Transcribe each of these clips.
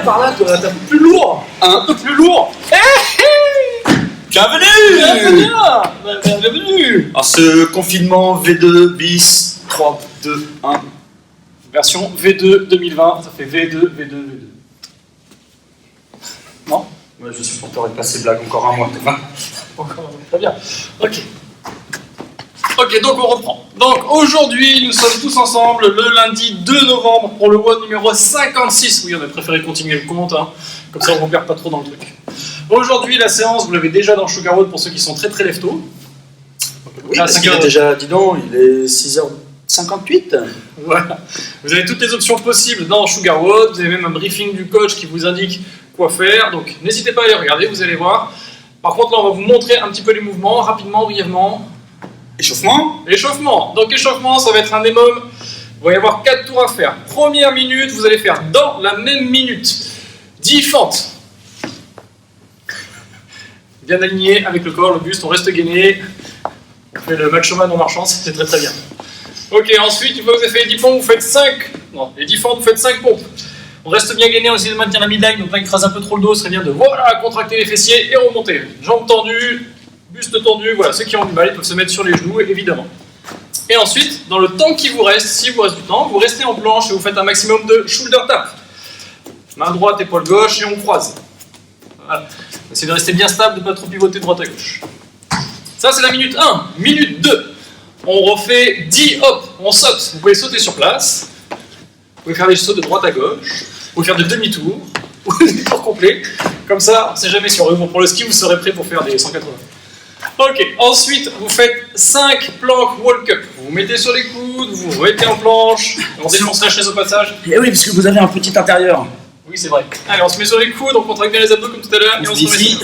par là, toi, t'es un peu plus lourd. Un peu plus lourd. Bienvenue. Bienvenue. Alors ce confinement V2 bis 3, 2, 1. Version V2 2020, ça fait V2, V2, V2. Non? Ouais, je supporterai pas ces blagues encore un mois. Encore, très bien. Ok. Ok, donc on reprend. Donc aujourd'hui, nous sommes tous ensemble le lundi 2 novembre pour le WOD numéro 56. Oui, on a préféré continuer le compte, hein. Comme ça on ne perd pas trop dans le truc. Aujourd'hui, la séance, vous l'avez déjà dans Sugar WOD pour ceux qui sont très très leftos. Oui, parce qu'il est déjà, dis donc, il est 6h58. Voilà. Vous avez toutes les options possibles dans Sugar WOD. Vous avez même un briefing du coach qui vous indique quoi faire. Donc n'hésitez pas à les regarder, vous allez voir. Par contre, là, on va vous montrer un petit peu les mouvements, rapidement, brièvement. Échauffement. Échauffement. Donc échauffement, ça va être un EMOM. Il va y avoir 4 tours à faire. Première minute, vous allez faire dans la même minute 10 fentes. Bien aligné avec le corps, le buste, on reste gainé. On fait le Macho Man en marchant, c'est très très bien. Ok, ensuite, une fois que vous avez fait les 10 pompes, vous faites 5. Non, les 10 fentes, vous faites 5 pompes. On reste bien gainé, on essaie de maintenir la midline, donc là, il écrase un peu trop le dos, ce serait bien de voilà, contracter les fessiers et remonter. Jambes tendues, buste tendu, voilà, ceux qui ont du mal, ils peuvent se mettre sur les genoux, évidemment. Et ensuite, dans le temps qui vous reste, si vous reste du temps, vous restez en planche et vous faites un maximum de shoulder tap. Main droite, épaule gauche et on croise. Voilà. Essayez de rester bien stable, de ne pas trop pivoter de droite à gauche. Ça, c'est la minute 1. Minute 2. On refait 10 hop, on saute. Vous pouvez sauter sur place. Vous pouvez faire des sauts de droite à gauche. Vous pouvez faire des demi-tours. Ou des tours complets. Comme ça, on ne sait jamais si on revient pour le ski, vous serez prêt pour faire des 180. Ok, ensuite, vous faites 5 planques walk-up. Vous vous mettez sur les coudes, vous vous mettez en planche. On défonce la chaise au passage. Et oui, parce que vous avez un petit intérieur. Oui, c'est vrai. Allez, on se met sur les coudes, on contracte bien les abdos comme tout à l'heure. Et on se remet ici, sur-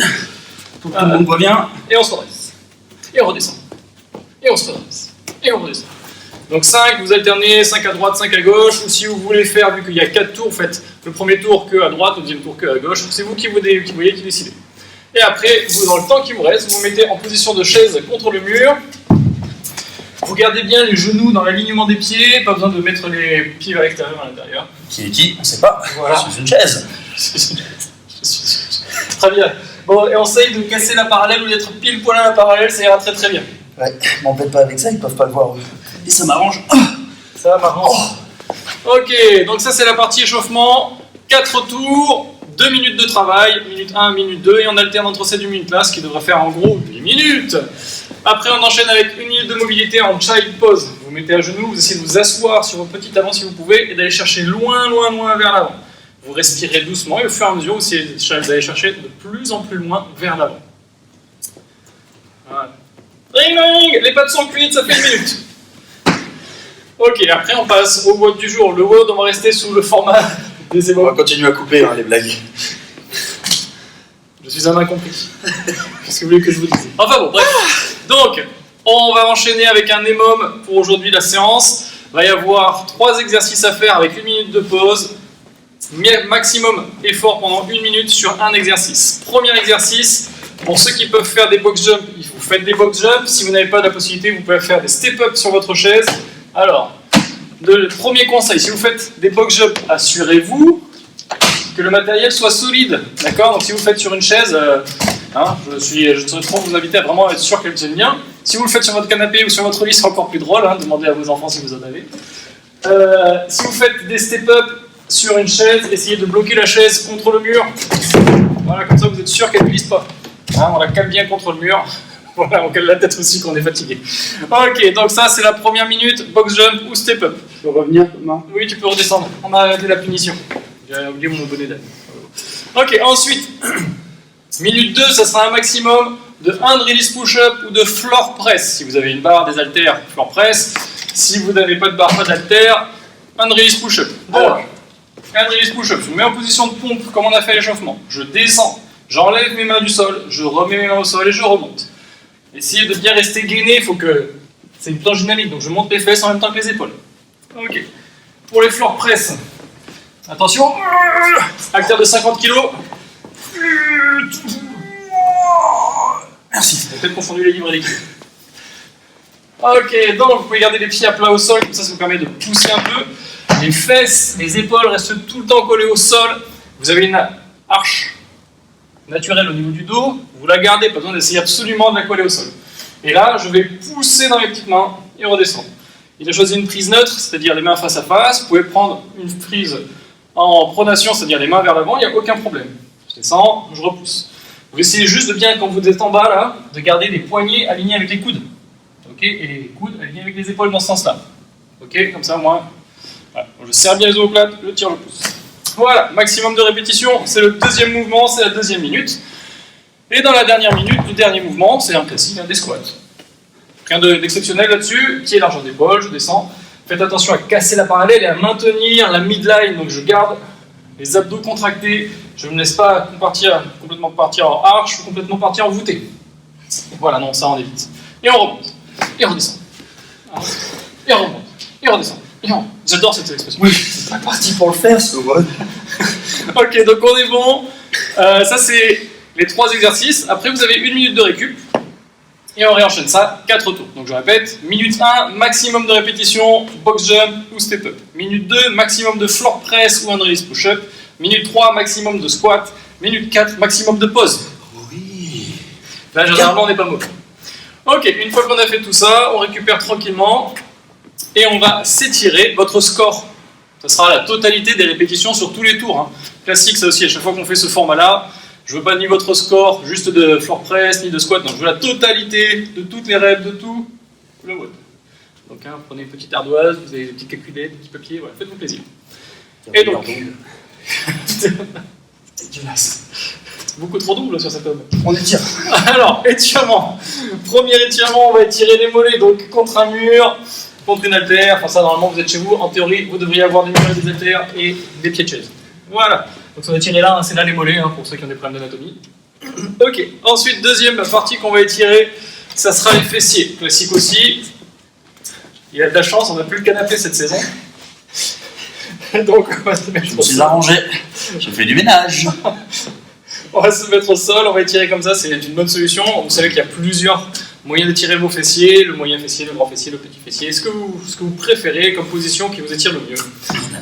pour que tout le monde voit bien. Et on se redresse. Et on redescend. Et on se redresse. Et on redescend. Donc 5, vous alternez 5 à droite, 5 à gauche. Ou si vous voulez faire, vu qu'il y a 4 tours, faites le premier tour que à droite, le deuxième tour que à gauche. C'est vous qui voyez, qui décidez. Et après, vous, dans le temps qui vous reste, vous vous mettez en position de chaise contre le mur. Vous gardez bien les genoux dans l'alignement des pieds. Pas besoin de mettre les pieds vers l'extérieur, à l'intérieur. Qui est qui? On sait pas. Voilà. C'est une chaise. Très bien. Bon, et on essaye de casser la parallèle ou d'être pile poil à la parallèle, ça ira très très bien. Ouais, m'embête pas avec ça, ils peuvent pas le voir. Et ça m'arrange. Ça m'arrange. Ok, donc ça c'est la partie échauffement. 4 tours, 2 minutes de travail, minute 1, minute 2, et on alterne entre ces 2 minutes-là, ce qui devrait faire en gros 8 minutes. Après, on enchaîne avec 1 minute de mobilité en child pose. Vous vous mettez à genoux, vous essayez de vous asseoir sur votre petit avant si vous pouvez, et d'aller chercher loin, loin, loin vers l'avant. Vous respirez doucement, et au fur et à mesure, vous essayez d'aller chercher de plus en plus loin vers l'avant. Voilà. Ring ring, les pattes sont cuites, ça fait 1 minute. Ok, après on passe au WOD du jour. Le WOD, on va rester sous le format des On va émotions. continuer à couper les blagues. Je suis un incompris. Qu'est-ce que vous voulez que je vous dise? Enfin bon, bref. Donc, on va enchaîner avec un EMOM pour aujourd'hui la séance. Il va y avoir 3 exercices à faire avec 1 minute de pause. Maximum effort pendant 1 minute sur un exercice. Premier exercice, pour ceux qui peuvent faire des box jumps, vous faites des box jumps. Si vous n'avez pas la possibilité, vous pouvez faire des step up sur votre chaise. Alors, le premier conseil, si vous faites des box jumps, assurez-vous que le matériel soit solide. D'accord? Donc si vous le faites sur une chaise, je serais trop vous inviter à vraiment être sûr qu'elle tienne bien. Si vous le faites sur votre canapé ou sur votre lit, c'est encore plus drôle. Demandez à vos enfants si vous en avez. Si vous faites des step up sur une chaise, essayez de bloquer la chaise contre le mur. Voilà, comme ça vous êtes sûr qu'elle ne glisse pas. On la cale bien contre le mur. Voilà, on cale la tête aussi quand on est fatigué. Ok, donc ça c'est la première minute, box jump ou step up. Je peux revenir, Thomas? Oui, tu peux redescendre. On a arrêté la punition. J'ai oublié mon bonnet d'âne. Ok, ensuite, minute 2, ça sera un maximum de hand release push-up ou de floor press. Si vous avez une barre, des haltères, floor press. Si vous n'avez pas de barre, pas d'haltères, hand release push-up. Alors, hand release push-up, je me mets en position de pompe comme on a fait l'échauffement. Je descends, j'enlève mes mains du sol, je remets mes mains au sol et je remonte. Essayez de bien rester gainé, il faut que... C'est une planche dynamique, donc je monte les fesses en même temps que les épaules. Ok. Pour les floor press, attention, haltère de 50 kg. Merci. J'ai peut-être confondu les livres et les kilos. Ok, donc vous pouvez garder les pieds à plat au sol, comme ça vous permet de pousser un peu. Les fesses, les épaules restent tout le temps collées au sol. Vous avez une arche naturelle au niveau du dos, vous la gardez, pas besoin d'essayer absolument de la coller au sol. Et là, je vais pousser dans mes petites mains et redescendre. Il a choisi une prise neutre, c'est-à-dire les mains face à face. Vous pouvez prendre une prise en pronation, c'est-à-dire les mains vers l'avant, il n'y a aucun problème. Je descends, je repousse. Vous essayez juste de bien, quand vous êtes en bas là, de garder les poignets alignés avec les coudes. Ok, et les coudes alignés avec les épaules dans ce sens-là. Ok, comme ça, moi, voilà. Je serre bien les omoplates, je tire, je pousse. Voilà, maximum de répétitions, c'est le deuxième mouvement, c'est la deuxième minute. Et dans la dernière minute du dernier mouvement, c'est un classique, des squats. Rien d'exceptionnel là-dessus, pied largeur d'épaule, je descends. Faites attention à casser la parallèle et à maintenir la midline, donc je garde les abdos contractés, je ne me laisse pas complètement partir en arche ou complètement partir en voûté. Voilà, non, ça on évite. Et on remonte, et on redescend. Et on remonte, et on redescend. J'adore cette expression. Oui, c'est pas parti pour le faire, ce mode. Ok, donc on est bon. Ça, c'est les 3 exercices. Après, vous avez 1 minute de récup. Et on réenchaîne ça 4 tours. Donc je répète, minute 1, maximum de répétition, box jump ou step up. Minute 2, maximum de floor press ou hand release push-up. Minute 3, maximum de squat. Minute 4, maximum de pause. Oui. Là, généralement, on n'est pas mauvais. Ok, une fois qu'on a fait tout ça, on récupère tranquillement. Et on va s'étirer. Votre score, ça sera la totalité des répétitions sur tous les tours. Hein. Classique, ça aussi, à chaque fois qu'on fait ce format-là, je veux pas ni votre score, juste de floor press, ni de squat. Non, je veux la totalité de toutes les reps, de tout le WOD. Donc, hein, prenez une petite ardoise, vous avez des petits calculets, des petits papiers, voilà, faites-vous plaisir. Et donc, c'est dégueulasse. Beaucoup trop double sur cet homme. On étire. Alors, étirement. Premier étirement, on va étirer les mollets, donc contre un mur, contre une haltère. Enfin, ça, normalement, vous êtes chez vous. En théorie, vous devriez avoir des murs et des haltères et des pieds de chaise. Voilà. Donc, on va étirer là, hein, c'est là les mollets, hein, pour ceux qui ont des problèmes d'anatomie. Ok. Ensuite, deuxième partie qu'on va étirer, ça sera les fessiers. Classique aussi. Il y a de la chance, on n'a plus le canapé cette saison. Donc, on va se mettre Je me suis arrangé. Je fais du ménage. On va se mettre au sol, on va étirer comme ça, c'est une bonne solution. Vous savez qu'il y a plusieurs moyens d'étirer vos fessiers, le moyen fessier, le grand fessier, le petit fessier, ce que vous préférez comme position qui vous étire le mieux.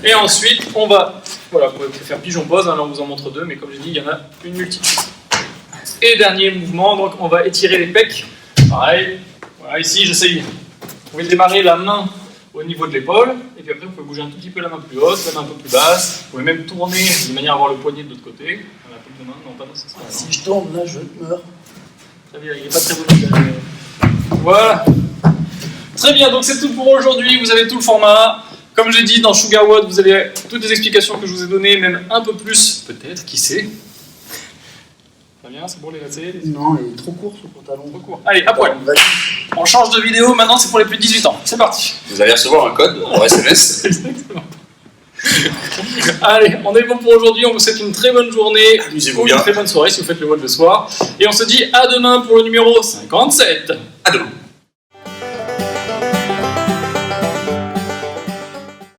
Et ensuite, on va, voilà, vous pouvez faire pigeon pose, hein, là on vous en montre 2, mais comme je dis, il y en a une multitude. Et dernier mouvement, donc on va étirer les pecs. Pareil, voilà, ici j'essaye. Vous pouvez démarrer la main au niveau de l'épaule, et puis après vous pouvez bouger un tout petit peu la main plus haute, la main un peu plus basse. Vous pouvez même tourner de manière à avoir le poignet de l'autre côté. Non, pas dans ce sens-là. Si je tourne là, je meurs. Très bien, il n'est pas très bon. Voilà. Très bien, donc c'est tout pour aujourd'hui. Vous avez tout le format. Comme je l'ai dit, dans Sugar WOD, vous avez toutes les explications que je vous ai données, même un peu plus, peut-être, qui sait. Très bien, c'est bon les lacets. Non, il est trop court ce pantalon. Trop court. Allez, à poil. On change de vidéo, maintenant c'est pour les plus de 18 ans. C'est parti. Vous allez recevoir un code en SMS. Exactement. Allez, on est bon pour aujourd'hui, on vous souhaite une très bonne journée, Amusez-vous ou bien. une très bonne soirée si vous faites le WOD le soir, et on se dit à demain pour le numéro 57. À demain.